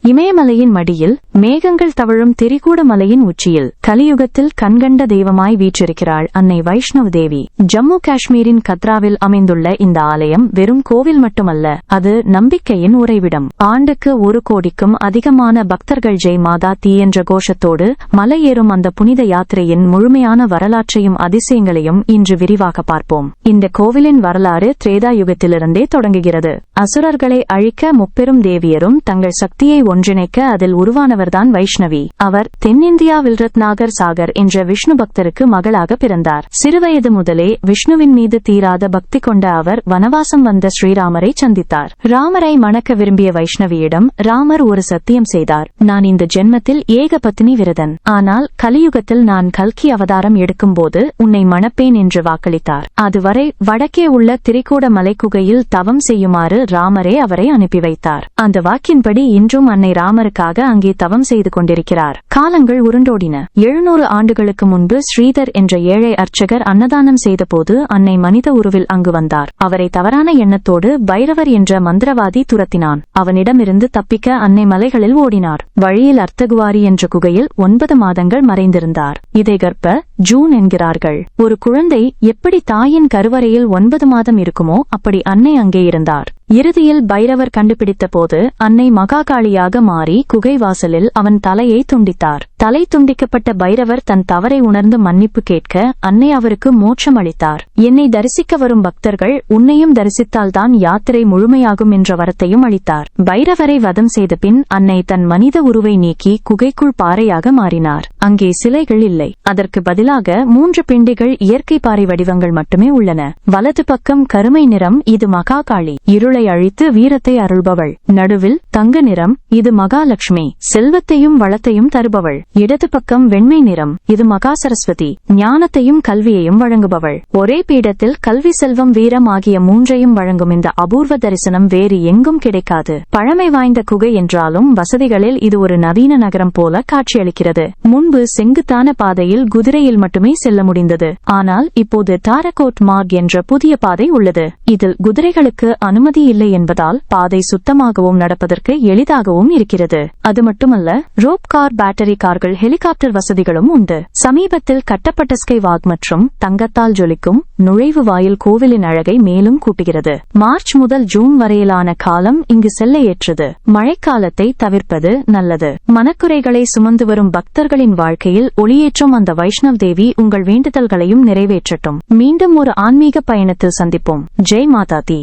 இமயமலையின் மடியில் மேகங்கள் தவழும் திரிகூட மலையின் உச்சியில் கலியுகத்தில் கண்கண்ட தெய்வமாய் வீற்றிருக்கிறாள் அன்னை வைஷ்ணவ தேவி. ஜம்மு காஷ்மீரின் கத்ராவில் அமைந்துள்ள இந்த ஆலயம் வெறும் கோவில் மட்டுமல்ல, அது நம்பிக்கையின் உறைவிடம். ஆண்டுக்கு 1 கோடிக்கும் அதிகமான பக்தர்கள் ஜெய் மாதா தி என்ற கோஷத்தோடு மலையேறும் அந்த புனித யாத்திரையின் முழுமையான வரலாற்றையும் அதிசயங்களையும் இன்று விரிவாக பார்ப்போம். இந்த கோவிலின் வரலாறு திரேதா யுகத்திலிருந்தே தொடங்குகிறது. அசுரர்களை அழிக்க முப்பெரும் தேவியரும் தங்கள் சக்தியை ஒன்றிணைக்க அதில் உருவானவர்தான் வைஷ்ணவி. அவர் தென்னிந்தியாவில் ரத்நாகர் சாகர் என்ற விஷ்ணு பக்தருக்கு மகளாக பிறந்தார். சிறுவயது முதலே விஷ்ணுவின் மீது தீராத பக்தி கொண்ட அவர் வனவாசம் வந்த ஸ்ரீராமரை சந்தித்தார். ராமரை மணக்க விரும்பிய வைஷ்ணவியிடம் ராமர் ஒரு சத்தியம் செய்தார். நான் இந்த ஜென்மத்தில் ஏக பத்னி விரதன், ஆனால் கலியுகத்தில் நான் கல்கி அவதாரம் எடுக்கும்போது உன்னை மணப்பேன் என்று வாக்களித்தார். அதுவரை வடக்கே உள்ள திரிகூட மலைக்குகையில் தவம் செய்யுமாறு ராமரே அவரை அனுப்பி வைத்தார். அந்த வாக்கின்படி இன்றும் அன்னை ராமருக்காக அங்கே தவம் செய்து கொண்டிருக்கிறார். காலங்கள் உருண்டோடின. 700 ஆண்டுகளுக்கு முன்பு ஸ்ரீதர் என்ற ஏழை அர்ச்சகர் அன்னதானம் செய்தபோது அன்னை மனித உருவில் அங்கு வந்தார். அவரை தவறான எண்ணத்தோடு பைரவர் என்ற மந்திரவாதி துரத்தினான். அவனிடமிருந்து தப்பிக்க அன்னை மலைகளில் ஓடினார். வழியில் அர்த்தகுவாரி என்ற குகையில் 9 மாதங்கள் மறைந்திருந்தார். இதை கர்ப்ப ஜூன் என்கிறார்கள். ஒரு குழந்தை எப்படி தாயின் கருவறையில் 9 மாதம் இருக்குமோ அப்படி அன்னை அங்கே இருந்தார். இறுதியில் பைரவர் கண்டுபிடித்த போது அன்னை மகாகாளியாக மாறி குகை வாசலில் அவன் தலையை துண்டித்தார். தலை துண்டிக்கப்பட்ட பைரவர் தன் தவறை உணர்ந்து மன்னிப்பு கேட்க அன்னை அவருக்கு மோட்சம் அளித்தார். என்னை தரிசிக்க வரும் பக்தர்கள் உன்னையும் தரிசித்தால்தான் யாத்திரை முழுமையாகும் என்ற வரத்தையும் அளித்தார். பைரவரை வதம் செய்த பின் அன்னை தன் மனித உருவை நீக்கி குகைக்குள் பாறையாக மாறினார். அங்கே சிலைகள் இல்லை. அதற்கு பதிலாக 3 பிண்டிகள் இயற்கை பாறை வடிவங்கள் மட்டுமே உள்ளன. வலது பக்கம் கருமை நிறம், இது மகாகாளி, இருளை அழித்து வீரத்தை அருள்பவள். நடுவில் தங்க நிறம், இது மகாலட்சுமி, செல்வத்தையும் வளத்தையும் தருபவள். இடது பக்கம் வெண்மை நிறம், இது மகா சரஸ்வதி, ஞானத்தையும் கல்வியையும் வழங்குபவள். ஒரே பீடத்தில் கல்வி, செல்வம், வீரம் ஆகிய 3ஐயும் வழங்கும் இந்த அபூர்வ தரிசனம் வேறு எங்கும் கிடைக்காது. பழமை வாய்ந்த குகை என்றாலும் வசதிகளில் இது ஒரு நவீன நகரம் போல காட்சியளிக்கிறது. முன்பு செங்குத்தான பாதையில் குதிரையில் மட்டுமே செல்ல முடிந்தது. ஆனால் இப்போது டாரகோட் மார்க் என்ற புதிய பாதை உள்ளது. இதில் குதிரைகளுக்கு அனுமதி இல்லை என்பதால் பாதை சுத்தமாகவும் நடப்பதற்கு எளிதாகவும் இருக்கிறது. அது மட்டுமல்ல, ரோப் கார், பேட்டரி கார்கள், ஹெலிகாப்டர் வசதிகளும் உண்டு. சமீபத்தில் கட்டப்பட்ட ஸ்கை வாக் மற்றும் தங்கத்தால் ஜொலிக்கும் நுழைவு வாயில் கோவிலின் அழகை மேலும் கூட்டுகிறது. மார்ச் முதல் ஜூன் வரையிலான காலம் இங்கு செல்ல ஏற்றது. மழைக்காலத்தை தவிர்ப்பது நல்லது. மனக்குறைகளை சுமந்து வரும் பக்தர்களின் வாழ்க்கையில் ஒளியேற்றும் அந்த வைஷ்ணவ் தேவி உங்கள் வேண்டுதல்களையும் நிறைவேற்றட்டும். மீண்டும் ஒரு ஆன்மீக பயணத்தில் சந்திப்போம். ஜெய் மாதா தி.